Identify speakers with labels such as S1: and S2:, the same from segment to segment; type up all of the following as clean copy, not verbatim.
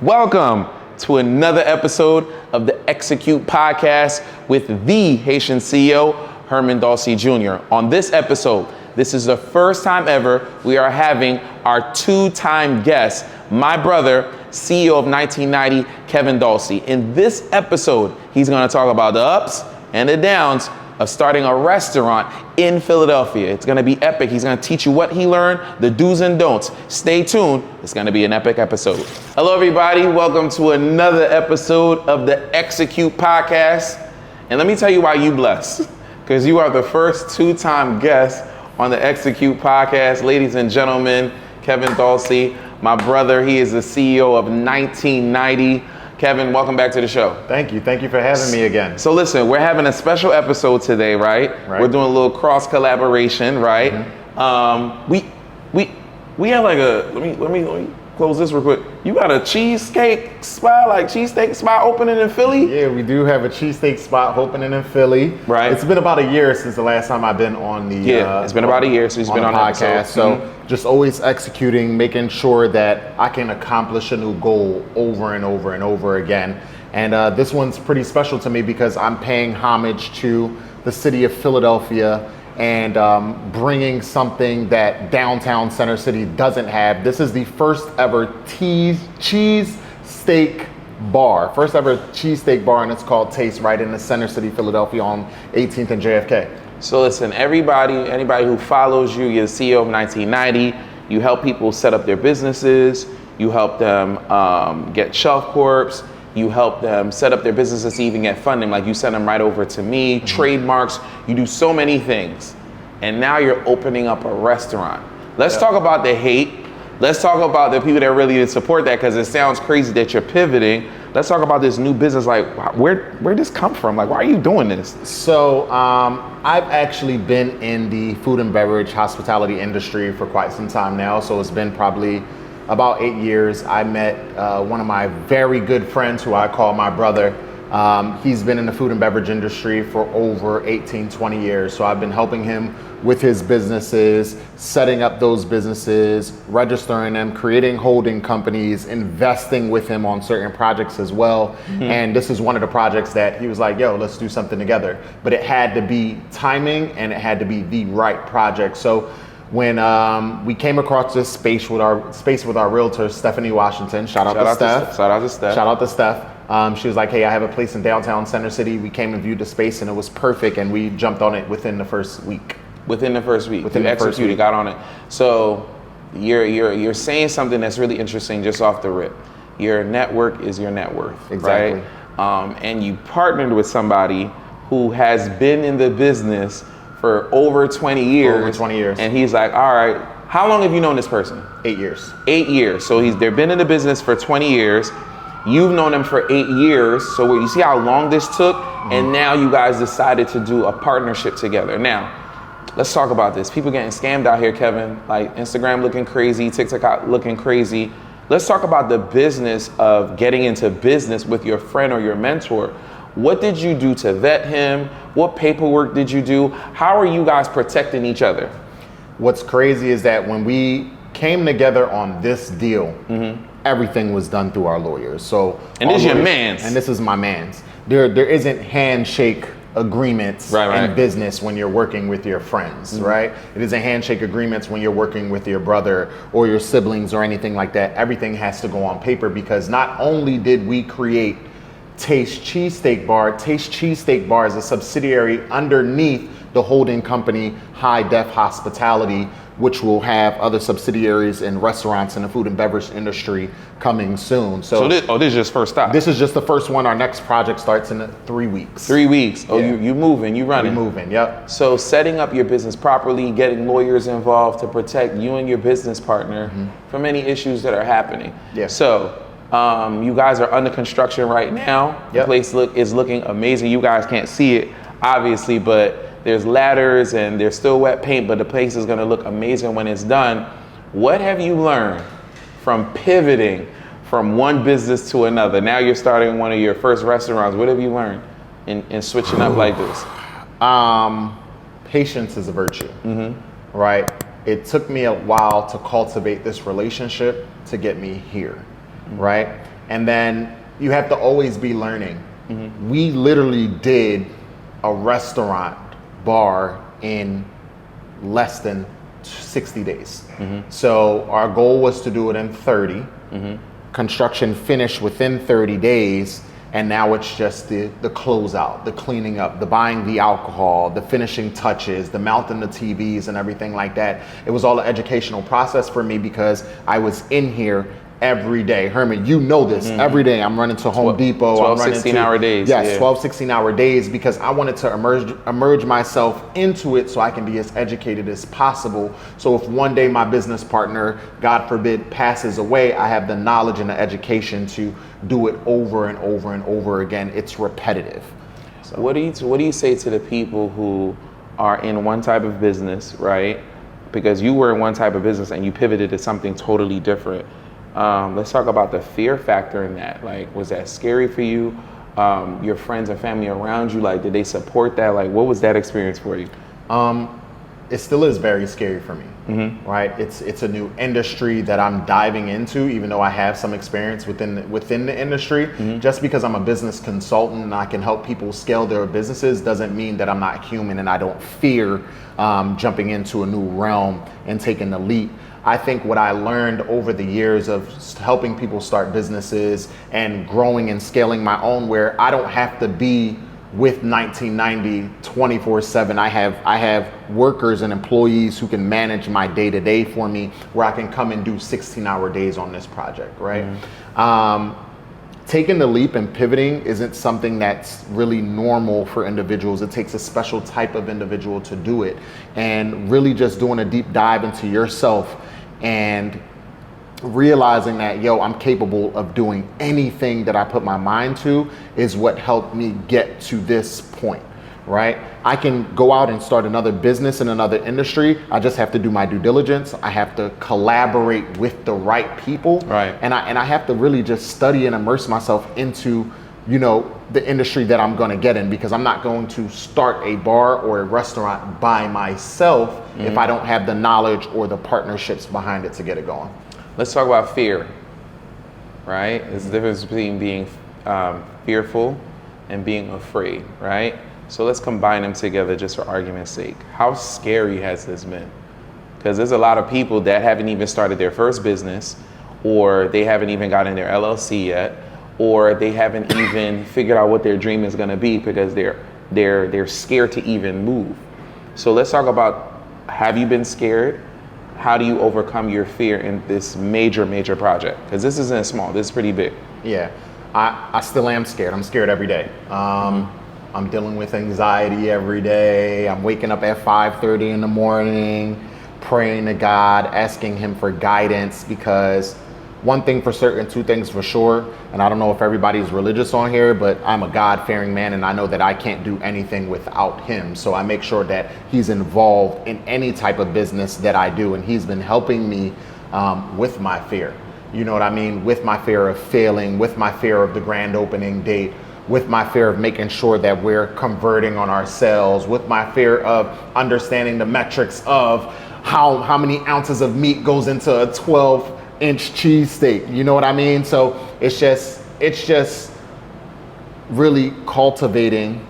S1: Welcome to another episode of the Execute Podcast with the Haitian CEO, Kevin Dolce Jr. On this episode, this is the first time ever we are having our two-time guest, my brother, CEO of 1990, Kevin Dolce. In this episode, he's going to talk about the ups and the downs of starting a restaurant in Philadelphia. It's gonna be epic. He's gonna teach you what he learned, the do's and don'ts. Stay tuned. It's gonna be an epic episode. Hello, everybody. Welcome to another episode of the Execute Podcast. And let me tell you why you blessed, because you are the first two-time guest on the Execute Podcast. Ladies and gentlemen, Kevin Dolce, my brother. He is the CEO of 1990. Kevin, welcome back to the show.
S2: Thank you. Thank you for having me again.
S1: So listen, we're having a special episode today, right? We're doing a little cross collaboration, right? Mm-hmm. We have like a let me close this real quick. You got a cheesesteak spot opening in Philly?
S2: Yeah, we do have a cheesesteak spot opening in Philly. Right. It's been about a year since the last time I've been on the
S1: it's been about a year since he's been on the podcast.
S2: So just always executing, making sure that I can accomplish a new goal over and over and over again. And this one's pretty special to me because I'm paying homage to the city of Philadelphia and bringing something that downtown Center City doesn't have. This is the first ever Cheesesteak Bar. First ever cheesesteak bar, and it's called Taste, right in the Center City, Philadelphia on 18th and JFK.
S1: So listen, anybody who follows you, you're the CEO of 1990, you help people set up their businesses, you help them get shelf corps, you help them set up their businesses to even get funding, like you send them right over to me, trademarks, you do so many things. And now you're opening up a restaurant. Let's talk about the hate. Let's talk about the people that really support that, because it sounds crazy that you're pivoting. Let's talk about this new business. Like, where'd this come from? Like, why are you doing this?
S2: So I've actually been in the food and beverage hospitality industry for quite some time now. So it's been probably about 8 years. I met one of my very good friends who I call my brother. He's been in the food and beverage industry for over 18, 20 years. So I've been helping him with his businesses, setting up those businesses, registering them, creating holding companies, investing with him on certain projects as well. Mm-hmm. And this is one of the projects that he was like, yo, let's do something together. But it had to be timing and it had to be the right project. So when we came across this space with our realtor, Stephanie Washington, shout out to Steph. She was like, hey, I have a place in downtown Center City. We came and viewed the space and it was perfect, and we jumped on it within the first week.
S1: Within the first week, you executed, got on it. So you're saying something that's really interesting just off the rip. Your network is your net worth,
S2: exactly.
S1: Right? And you partnered with somebody who has been in the business for over 20 years.
S2: Over 20 years.
S1: And he's like, all right, how long have you known this person?
S2: 8 years.
S1: 8 years. So they've been in the business for 20 years. You've known them for 8 years. So you see how long this took? Mm-hmm. And now you guys decided to do a partnership together. Now, let's talk about this. People getting scammed out here, Kevin. Like Instagram looking crazy, TikTok looking crazy. Let's talk about the business of getting into business with your friend or your mentor. What did you do to vet him? What paperwork did you do? How are you guys protecting each other?
S2: What's crazy is that when we came together on this deal, everything was done through our lawyers. So,
S1: and this is your man's.
S2: And this is my man's. There isn't handshake agreements in business when you're working with your friends, right? It isn't handshake agreements when you're working with your brother or your siblings or anything like that. Everything has to go on paper, because not only did we create Taste Cheesesteak Bar. Taste Cheesesteak Bar is a subsidiary underneath the holding company High Def Hospitality, which will have other subsidiaries in restaurants in the food and beverage industry coming soon.
S1: So this is just first stop.
S2: This is just the first one. Our next project starts in 3 weeks.
S1: 3 weeks. Oh, yeah. you moving, you running.
S2: We moving, yep.
S1: So setting up your business properly, getting lawyers involved to protect you and your business partner from any issues that are happening.
S2: Yeah.
S1: So you guys are under construction right now.
S2: Yep.
S1: The place is looking amazing. You guys can't see it, obviously, but there's ladders and there's still wet paint, but the place is gonna look amazing when it's done. What have you learned from pivoting from one business to another? Now you're starting one of your first restaurants. What have you learned in switching up like this?
S2: Patience is a virtue, right? It took me a while to cultivate this relationship to get me here, right? And then you have to always be learning. We literally did a restaurant bar in less than 60 days. So our goal was to do it in 30. Construction finished within 30 days. And now it's just the closeout, the cleaning up, the buying the alcohol, the finishing touches, the mounting the TVs and everything like that. It was all an educational process for me because I was in here every day. Herman, you know this. Every day I'm running to Home Depot.
S1: 12,
S2: I'm running
S1: 16-hour days.
S2: Yes, 12, 16-hour days because I wanted to immerse myself into it so I can be as educated as possible. So if one day my business partner, God forbid, passes away, I have the knowledge and the education to do it over and over and over again. It's repetitive. So.
S1: What do you say to the people who are in one type of business, right? Because you were in one type of business and you pivoted to something totally different. Let's talk about the fear factor in that. Like, was that scary for you? Your friends and family around you, like, did they support that? Like, what was that experience for you?
S2: It still is very scary for me, right? It's a new industry that I'm diving into, even though I have some experience within the industry. Just because I'm a business consultant and I can help people scale their businesses doesn't mean that I'm not human and I don't fear jumping into a new realm and taking the leap. I think what I learned over the years of helping people start businesses and growing and scaling my own, where I don't have to be with 1990 24/7. I have workers and employees who can manage my day-to-day for me, where I can come and do 16-hour days on this project, right? Taking the leap and pivoting isn't something that's really normal for individuals. It takes a special type of individual to do it, and really just doing a deep dive into yourself and realizing that, I'm capable of doing anything that I put my mind to is what helped me get to this point, right? I can go out and start another business in another industry. I just have to do my due diligence. I have to collaborate with the right people.
S1: Right.
S2: And I have to really just study and immerse myself into, the industry that I'm gonna get in, because I'm not going to start a bar or a restaurant by myself if I don't have the knowledge or the partnerships behind it to get it going.
S1: Let's talk about fear, right? There's a difference between being fearful and being afraid, right? So let's combine them together just for argument's sake. How scary has this been? Because there's a lot of people that haven't even started their first business, or they haven't even gotten their LLC yet, or they haven't even figured out what their dream is gonna be because they're scared to even move. So let's talk about, have you been scared? How do you overcome your fear in this major project? Because this isn't small, this is pretty big.
S2: Yeah, I still am scared. I'm scared every day. I'm dealing with anxiety every day. I'm waking up at 5:30 in the morning, praying to God, asking him for guidance, because one thing for certain, two things for sure, and I don't know if everybody's religious on here, but I'm a God-fearing man and I know that I can't do anything without him. So I make sure that he's involved in any type of business that I do, and he's been helping me with my fear. You know what I mean? With my fear of failing, with my fear of the grand opening date, with my fear of making sure that we're converting on our sales, with my fear of understanding the metrics of how many ounces of meat goes into a 12-inch cheesesteak. You know what I mean? So it's just really cultivating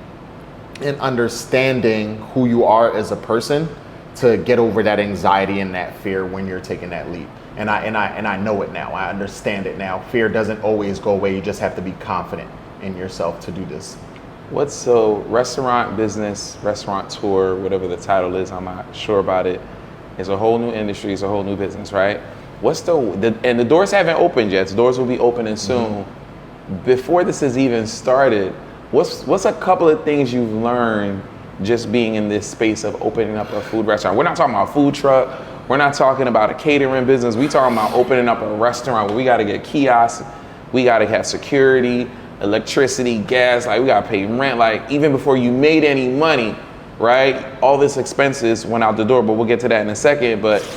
S2: and understanding who you are as a person to get over that anxiety and that fear when you're taking that leap. And I know it now. I understand it now. Fear doesn't always go away. You just have to be confident in yourself to do this.
S1: So restaurant business, restaurateur, whatever the title is, I'm not sure about it. It's a whole new industry, it's a whole new business, right? And the doors haven't opened yet. The doors will be opening soon. Before this has even started, what's a couple of things you've learned just being in this space of opening up a food restaurant? We're not talking about a food truck. We're not talking about a catering business. We're talking about opening up a restaurant where we got to get kiosks, we got to have security, electricity, gas, like we got to pay rent, like even before you made any money, right? All this expenses went out the door, but we'll get to that in a second. But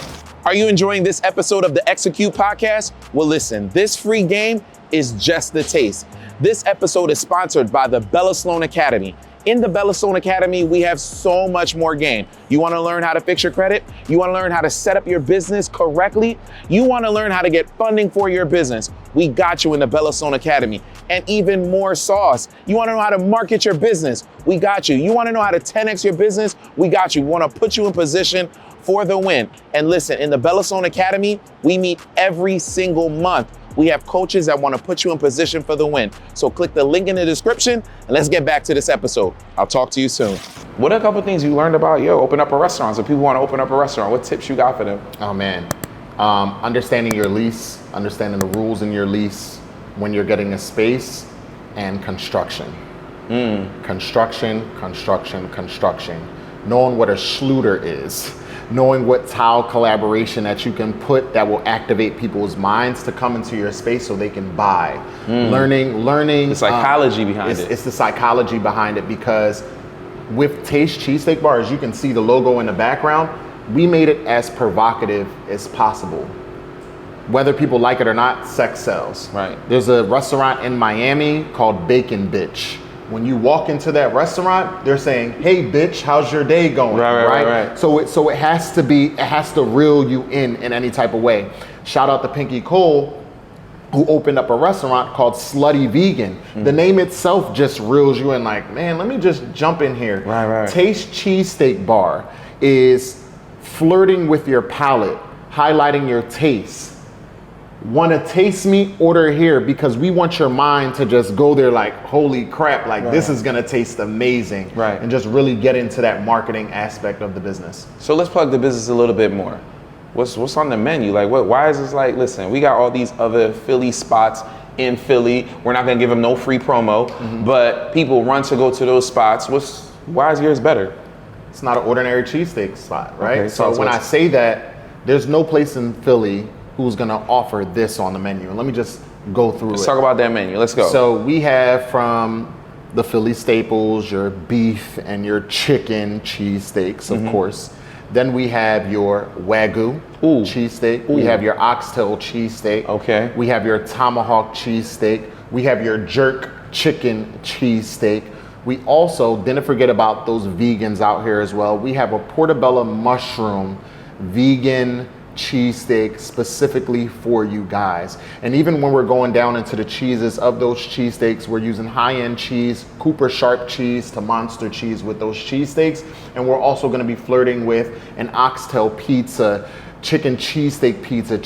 S1: are you enjoying this episode of the Execute Podcast? Well, listen, this free game is just the taste. This episode is sponsored by the Bella Sloan Academy. In the Bellastone Academy, we have so much more game. You wanna learn how to fix your credit? You wanna learn how to set up your business correctly? You wanna learn how to get funding for your business? We got you in the Bellastone Academy. And even more sauce. You wanna know how to market your business? We got you. You wanna know how to 10x your business? We got you. We wanna put you in position for the win. And listen, in the Bellastone Academy, we meet every single month. We have coaches that want to put you in position for the win. So click the link in the description and let's get back to this episode. I'll talk to you soon. What are a couple things you learned about, open up a restaurant? So people want to open up a restaurant. What tips you got for them?
S2: Oh man, understanding your lease, understanding the rules in your lease when you're getting a space, and construction. Construction. Knowing what a schluter is. Knowing what tile collaboration that you can put that will activate people's minds to come into your space so they can buy. Learning.
S1: The psychology behind it.
S2: It's the psychology behind it, because with Taste Cheesesteak Bar, as you can see the logo in the background, we made it as provocative as possible. Whether people like it or not, sex sells.
S1: Right.
S2: There's a restaurant in Miami called Bacon Bitch. When you walk into that restaurant, they're saying, "Hey, bitch, how's your day going?"
S1: Right.
S2: So it has to reel you in any type of way. Shout out to Pinky Cole, who opened up a restaurant called Slutty Vegan. The name itself just reels you in, like, man, let me just jump in here.
S1: Right.
S2: Taste Cheesesteak Bar is flirting with your palate, highlighting your taste. Want to taste me? Order here, because we want your mind to just go there like, holy crap, like this is gonna taste amazing.
S1: Right.
S2: And just really get into that marketing aspect of the business.
S1: So let's plug the business a little bit more. What's on the menu? Like, why is this like, listen, we got all these other Philly spots in Philly. We're not gonna give them no free promo, but people run to go to those spots. Why is yours better?
S2: It's not an ordinary cheesesteak spot, right?
S1: Okay,
S2: so when I say that, there's no place in Philly who's gonna offer this on the menu. And let me just go through
S1: Let's talk about that menu. Let's go.
S2: So we have from the Philly staples, your beef and your chicken cheesesteaks, of course. Then we have your Wagyu cheesesteak. We have your oxtail cheesesteak.
S1: Okay.
S2: We have your tomahawk cheesesteak. We have your jerk chicken cheesesteak. We also didn't forget about those vegans out here as well. We have a portobello mushroom vegan cheesesteak specifically for you guys. And even when we're going down into the cheeses of those cheesesteaks, we're using high-end cheese, Cooper Sharp cheese to monster cheese with those cheesesteaks. And we're also going to be flirting with an oxtail pizza, chicken cheesesteak pizza,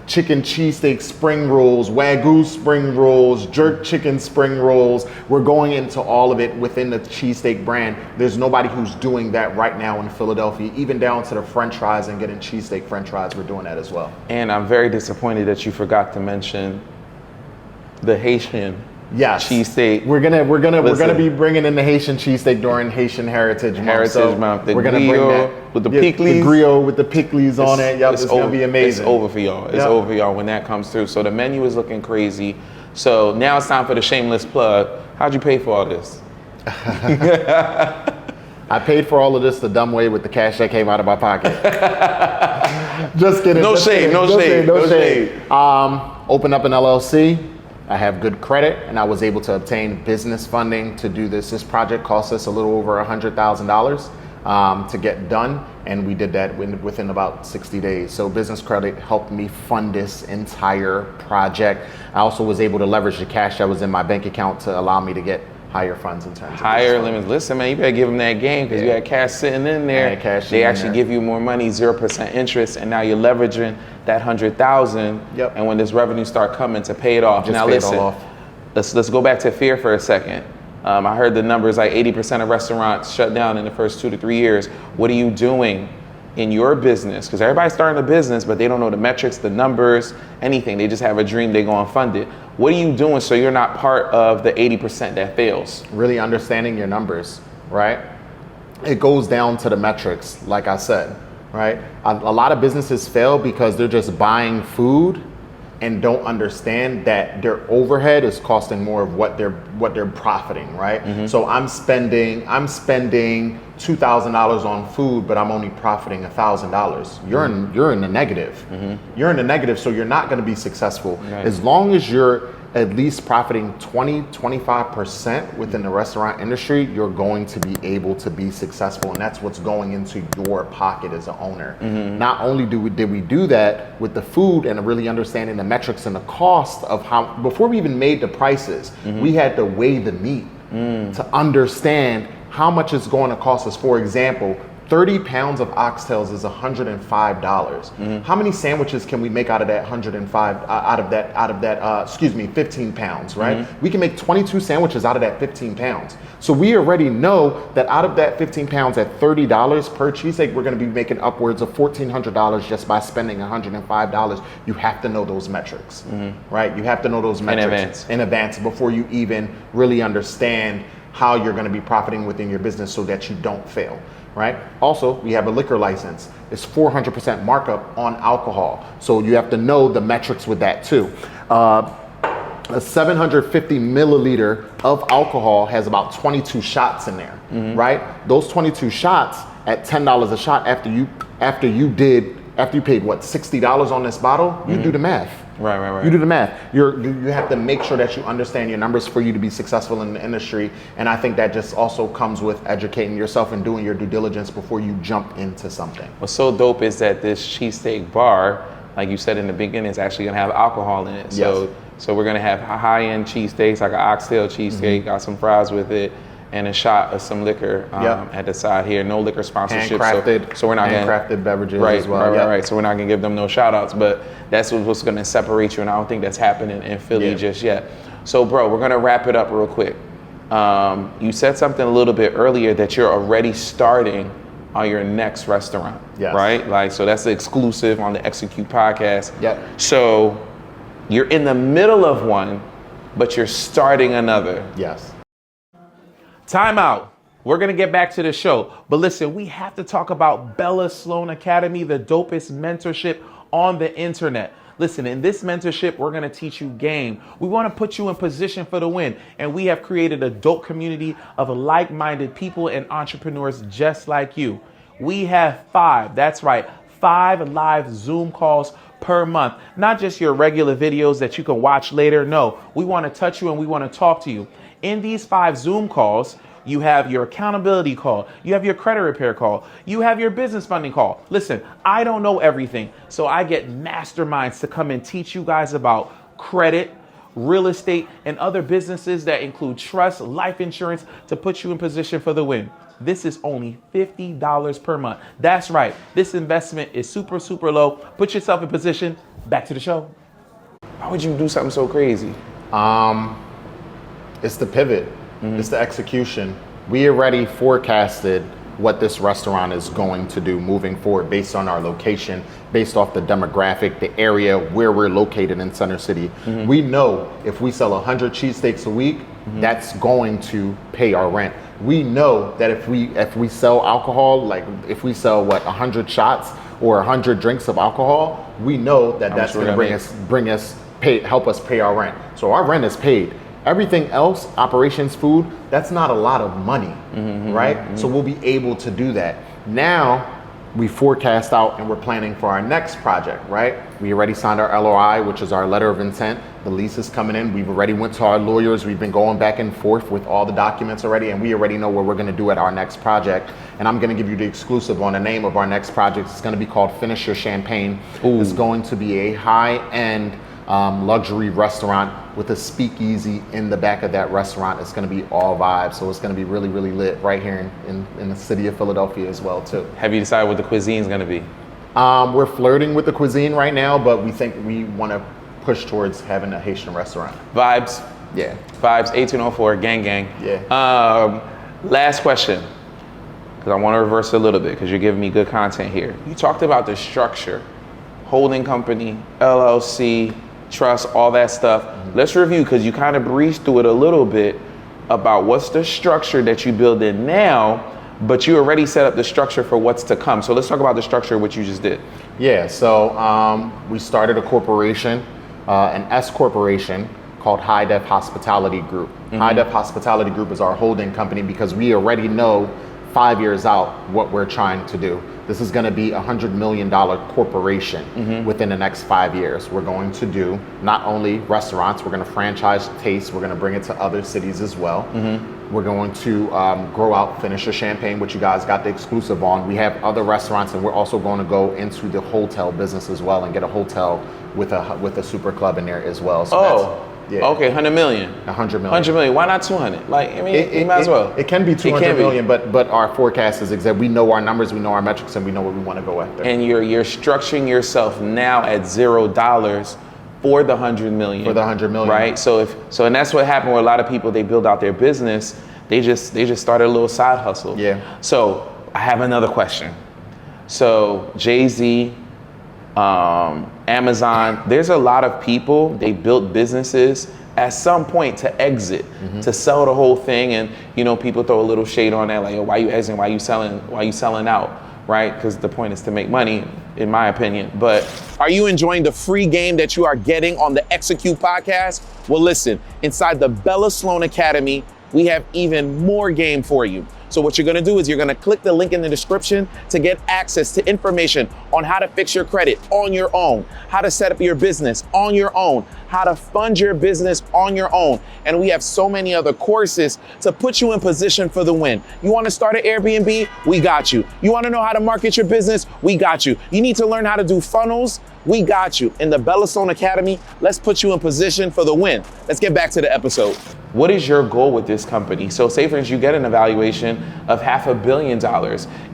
S2: chicken cheesesteak spring rolls, Wagyu spring rolls, jerk chicken spring rolls. We're going into all of it within the cheesesteak brand. There's nobody who's doing that right now in Philadelphia, even down to the french fries and getting cheesesteak french fries. We're doing that as well.
S1: And I'm very disappointed that you forgot to mention the Haitian cheesesteak.
S2: We're gonna be bringing in the Haitian cheesesteak during Haitian Heritage Month.
S1: We're gonna bring that with the pickles.
S2: The griot with the pickles on it. Yep, it's gonna be amazing.
S1: It's over for y'all. It's over for y'all when that comes through. So the menu is looking crazy. So now it's time for the shameless plug. How'd you pay for all this?
S2: I paid for all of this the dumb way with the cash that came out of my pocket. Just kidding.
S1: No shade.
S2: Open up an LLC. I have good credit, and I was able to obtain business funding to do this. This project cost us a little over $100,000 to get done, and we did that within about 60 days. So business credit helped me fund this entire project. I also was able to leverage the cash that was in my bank account to allow me to get higher funds in terms of
S1: higher limits. Listen, man, you better give them that game, because you had cash sitting in there. They actually give you more money, 0% interest, and now you're leveraging that $100,000.
S2: Yep.
S1: And when this revenue start coming to pay it off. Now listen, let's go back to fear for a second. I heard the numbers like 80% of restaurants shut down in the first 2 to 3 years. What are you doing in your business? Because everybody's starting a business, but they don't know the metrics, the numbers, anything. They just have a dream, they go and fund it. What are you doing so you're not part of the 80% that fails?
S2: Really understanding your numbers, right? It goes down to the metrics, like I said, right? A lot of businesses fail because they're just buying food and don't understand that their overhead is costing more of what profiting, right? So I'm spending $2,000 on food, but I'm only profiting $1,000. You're in the negative. You're in the negative, so you're not going to be successful. As long as you're at least profiting 20-25% within the restaurant industry, you're going to be able to be successful, and that's what's going into your pocket as an owner. Not only did we do that with the food and really understanding the metrics and the cost of how, before we even made the prices, we had to weigh the meat to understand how much it's going to cost us. For example, 30 pounds of oxtails is $105. How many sandwiches can we make out of that 15 pounds, right? We can make 22 sandwiches out of that 15 pounds. So we already know that out of that 15 pounds at $30 per cheesesteak, we're gonna be making upwards of $1,400 just by spending $105. You have to know those metrics, right? You have to know those metrics in advance before you even really understand how you're gonna be profiting within your business so that you don't fail. Right? Also, we have a liquor license. It's 400% markup on alcohol. So you have to know the metrics with that too. A 750 milliliter of alcohol has about 22 shots in there, right? Those 22 shots at $10 a shot after you paid what, $60 on this bottle, you do the math.
S1: Right.
S2: You do the math. You have to make sure that you understand your numbers for you to be successful in the industry. And I think that just also comes with educating yourself and doing your due diligence before you jump into something.
S1: What's so dope is that this Cheesesteak Bar, like you said in the beginning, is actually gonna have alcohol in it. So we're gonna have high-end cheesesteaks, like an oxtail cheesesteak, got some fries with it, and a shot of some liquor at the side here. No liquor sponsorship. So we're not
S2: handcrafted beverages as well.
S1: Right. So we're not gonna give them no shout outs, but that's what's gonna separate you, and I don't think that's happening in Philly just yet. So bro, we're gonna wrap it up real quick. You said something a little bit earlier that you're already starting on your next restaurant, right? Like, so that's the exclusive on the Execute podcast. So you're in the middle of one, but you're starting another. Time out. We're going to get back to the show. But listen, we have to talk about Bella Sloan Academy, the dopest mentorship on the internet. Listen, in this mentorship, we're going to teach you game. We want to put you in position for the win. And we have created a dope community of like-minded people and entrepreneurs just like you. We have 5 live Zoom calls per month. Not just your regular videos that you can watch later. No, we want to touch you and we want to talk to you. In these 5 Zoom calls, you have your accountability call, you have your credit repair call, you have your business funding call. Listen, I don't know everything, so I get masterminds to come and teach you guys about credit, real estate, and other businesses that include trust, life insurance to put you in position for the win. This is only $50 per month. That's right. This investment is super, super low. Put yourself in position. Back to the show. Why would you do something so crazy?
S2: It's the pivot. It's the execution. We already forecasted what this restaurant is going to do moving forward based on our location, based off the demographic, the area where we're located in Center City. We know if we sell 100 cheesesteaks a week, that's going to pay our rent. We know that if we sell alcohol, like if we sell 100 shots or 100 drinks of alcohol, we know that that's going to help us pay our rent. So our rent is paid. Everything else, operations, food, that's not a lot of money, right? So we'll be able to do that. Now we forecast out and we're planning for our next project, right? We already signed our LOI, which is our letter of intent. The lease is coming in. We've already went to our lawyers. We've been going back and forth with all the documents already, and we already know what we're gonna do at our next project. And I'm gonna give you the exclusive on the name of our next project. It's gonna be called Finish Your Champagne. It's going to be a high-end luxury restaurant with a speakeasy in the back of that restaurant. It's going to be all vibes, so it's going to be really, really lit right here in the city of Philadelphia as well too.
S1: Have you decided what the cuisine is going to be?
S2: We're flirting with the cuisine right now, but we think we want to push towards having a Haitian restaurant.
S1: Vibes.
S2: Yeah.
S1: Vibes. 1804. Gang.
S2: Yeah.
S1: Last question, because I want to reverse it a little bit because you're giving me good content here. You talked about the structure, holding company, LLC, trust, all that stuff. Let's review, because you kind of breezed through it a little bit about what's the structure that you build in now, but you already set up the structure for what's to come. So let's talk about the structure, what you just did.
S2: Yeah, so we started a corporation, an S corporation called High Def Hospitality Group. High Def Hospitality Group is our holding company because we already know 5 years out what we're trying to do. This is going to be a $100 million corporation within the next 5 years. We're going to do not only restaurants, we're going to franchise Taste, we're going to bring it to other cities as well. We're going to grow out Finisher Champagne, which you guys got the exclusive on. We have other restaurants, and we're also going to go into the hotel business as well and get a hotel with a super club in there as well. So
S1: okay, 100 million.
S2: 100 million.
S1: 100 million. Why not 200? Like, I mean, you might as well.
S2: It can be 200 million, but our forecast is exact. We know our numbers, we know our metrics, and we know what we want to go after.
S1: And you're structuring yourself now at $0 for the 100 million.
S2: For the 100 million.
S1: Right? So and that's what happened with a lot of people. They build out their business. They just started a little side hustle.
S2: Yeah.
S1: So I have another question. So Jay-Z, Amazon, there's a lot of people, they built businesses at some point to exit, to sell the whole thing. And, you know, people throw a little shade on that, like, oh, why you exiting? Why you selling out? Right? Because the point is to make money, in my opinion. But are you enjoying the free game that you are getting on the Execute podcast? Well, listen, inside the Bella Sloan Academy, we have even more game for you. So what you're gonna do is you're gonna click the link in the description to get access to information on how to fix your credit on your own, how to set up your business on your own, how to fund your business on your own. And we have so many other courses to put you in position for the win. You wanna start an Airbnb? We got you. You wanna know how to market your business? We got you. You need to learn how to do funnels? We got you. In the Bella Sloan Academy, let's put you in position for the win. Let's get back to the episode. What is your goal with this company? So say for instance, you get an evaluation of $500 million.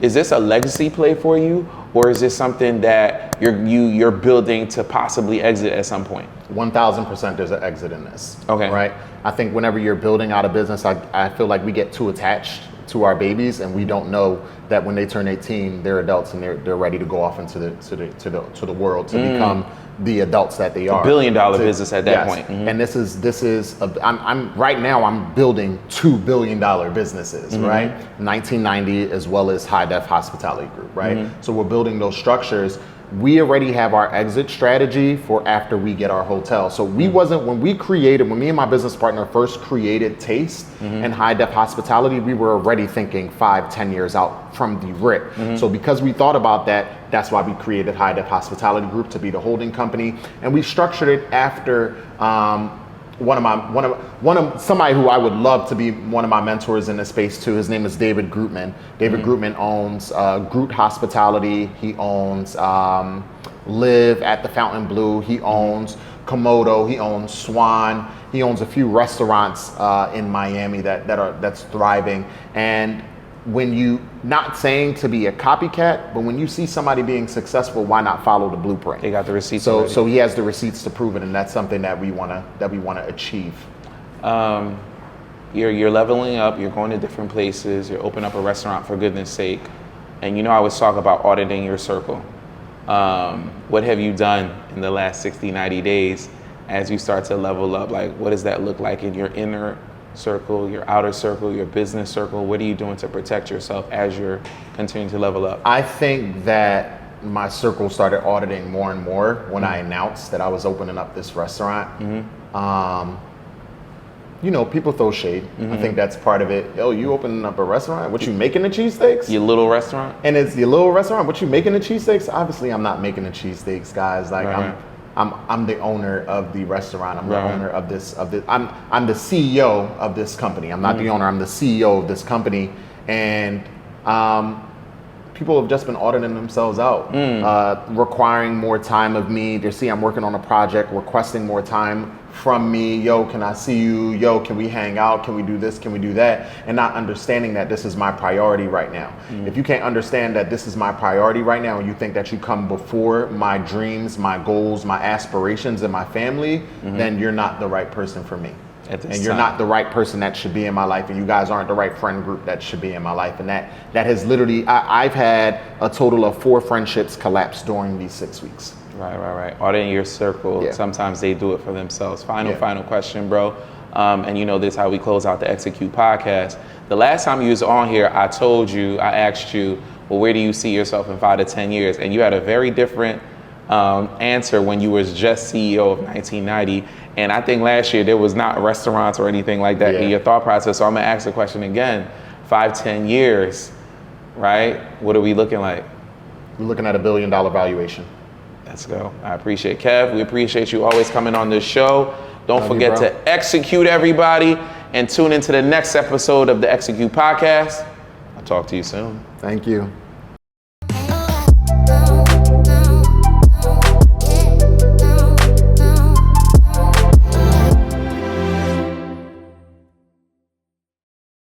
S1: Is this a legacy play for you? Or is this something that you're building to possibly exit at some point?
S2: 1000% there's an exit in this.
S1: Okay.
S2: Right? I think whenever you're building out a business, I feel like we get too attached to our babies, and we don't know that when they turn 18, they're adults and they're ready to go off into the world to become the adults that they are.
S1: $1 billion business at that point.
S2: And this is I'm right now I'm building $2 billion businesses, right? 1990 as well as High Def Hospitality Group, right? So we're building those structures. We already have our exit strategy for after we get our hotel. So when me and my business partner first created Taste and High Def Hospitality, we were already thinking 5-10 years out from the rip. So because we thought about that, that's why we created High Def Hospitality Group to be the holding company. And we structured it after somebody who I would love to be one of my mentors in this space too. His name is David Grootman. David Grootman owns Groot Hospitality. He owns Live at the Fountain Blue. He owns Komodo. He owns Swan. He owns a few restaurants in Miami that's thriving. And when you, not saying to be a copycat, but when you see somebody being successful, why not follow the blueprint?
S1: They got the receipts.
S2: So he has the receipts to prove it, and that's something that we wanna achieve.
S1: You're leveling up. You're going to different places. You're opening up a restaurant, for goodness sake. And you know I always talk about auditing your circle. What have you done in the last 60, 90 days as you start to level up? Like, what does that look like in your inner circle, your outer circle, your business circle? What are you doing to protect yourself as you're continuing to level up?
S2: I think that my circle started auditing more and more when I announced that I was opening up this restaurant. You know, people throw shade. I think that's part of it. Yo, you opening up a restaurant? What, you making the cheesesteaks?
S1: Your little restaurant?
S2: And it's your little restaurant. What, you making the cheesesteaks? Obviously, I'm not making the cheesesteaks, guys. Like,
S1: right.
S2: I'm the owner of the restaurant. I'm the owner of this. I'm the CEO of this company. I'm not the owner. I'm the CEO of this company. And people have just been auditing themselves out, requiring more time of me. They see I'm working on a project, requesting more time from me. Yo, can I see you? Yo, can we hang out? Can we do this? Can we do that? And not understanding that this is my priority right now. If you can't understand that this is my priority right now, and you think that you come before my dreams, my goals, my aspirations, and my family, then you're not the right person for me. And you're not the right person that should be in my life, and you guys aren't the right friend group that should be in my life. And that has literally, I've had a total of 4 friendships collapse during these 6 weeks.
S1: Right. Auditing your circle. Yeah. Sometimes they do it for themselves. Final question, bro. And you know this, how we close out the Execute podcast. The last time you was on here, I asked you, well, where do you see yourself in 5 to 10 years? And you had a very different answer when you was just CEO of 1990. And I think last year there was not restaurants or anything like that in your thought process. So I'm gonna ask the question again, 5-10 years, right? What are we looking like?
S2: We're looking at $1 billion valuation.
S1: Let's go. I appreciate Kev. We appreciate you always coming on this show. Don't forget to execute, everybody, and tune into the next episode of the Execute Podcast. I'll talk to you soon.
S2: Thank you.